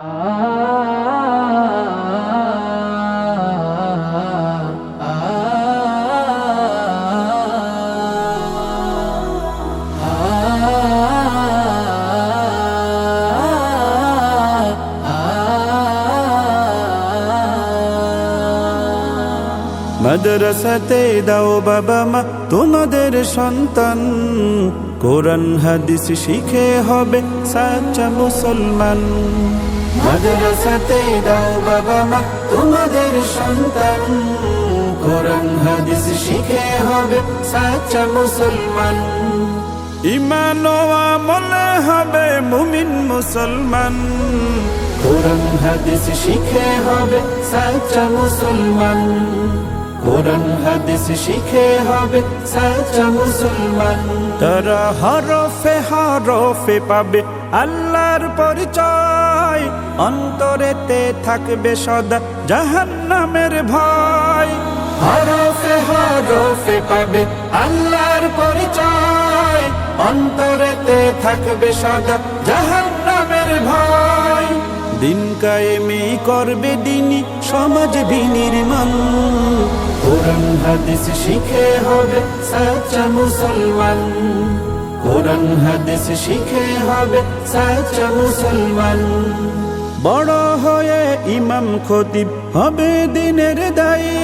মাদ্রাসাতে দাও বাবা মা তোমাদের সন্তান, কোরআন হাদিস শিখে হবে সাচ্চা মুসলমান। মাদ্রাসাতে দাও বাবা মা তোমাদের সন্তান, কোরআন হাদিস শিখে হবে সাচ্চা মুসলমান। ঈমান ও আমলে হবে মুমিন মুসলমান, কোরআন হাদিস শিখে হবে সাচ্চা মুসলমান। কোরআন হাদিস শিখে হবে সাচ্চা মুসলমান। তারা হরফে হরফে পাবে আল্লাহর পরিচয়, অন্তরেতে থাকবে সদা জাহান্নামের ভয়। হরফে হরফে পাবে আল্লাহর পরিচয়, অন্তরেতে থাকবে সদা জাহান্নামের ভয়। দিন কায়েমে করবে দিনী সমাজ বিনির্মাণ, কোরআন হাদিস শিখে হবে সাচ্চা মুসলমান। কোরআন হাদিস শিখে হবে সাচ্চা মুসলমান। বড় হয়ে ইমাম খতিব হবে দিনের দায়ী,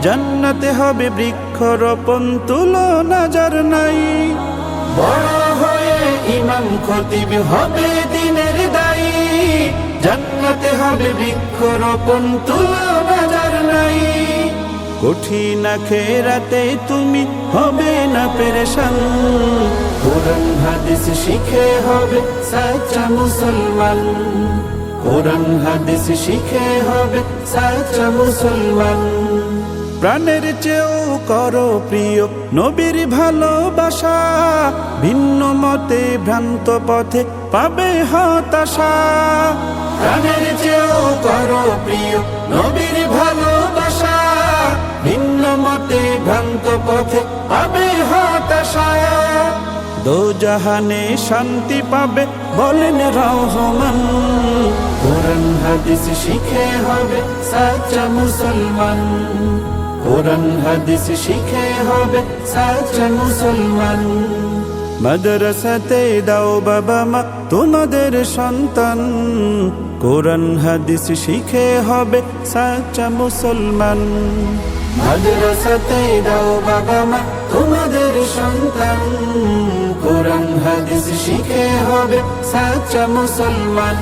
জান্নাতে হবে বৃক্ষরোপণ তুলনা যার নাই। বড় হয়ে ইমাম খতিব হবে দিনের দায়ী, জান্নাতে হবে বৃক্ষরোপণ তুলনা যার নাই। কঠিন আখিরাতে তুমি হবে না পেরেশান, কোরআন হাদিস শিখে হবে সাচ্চা মুসলমান। কোরআন হাদিস শিখে হবে সাচ্চা মুসলমান। প্রাণের চেয়েও করো প্রিয় নবীর ভালোবাসা, ভিন্ন মতে ভ্রান্ত পথে পাবে হতাশা। প্রাণের চেয়েও করো প্রিয় নবীর ভালোবাসা, ভিন্ন মতে ভ্রান্ত পথে পাবে হতাশা। দোজাহানে শান্তি পাবে বলেন রহমান, কোরআন হাদিস শিখে হবে সাচ্চা মুসলমান। কোরআন হাদিস শিখে হবে সাচ্চা মুসলমান। মাদ্রাসাতে দাও বাবা মা তোমাদের সন্তান, কোরআন হাদিস শিখে হবে সাচ্চা মুসলমান। মাদ্রাসাতে দাও বাবা মা তোমাদের সন্তান, কোরআন হাদিস শিখে হবে সাচ্চা মুসলমান।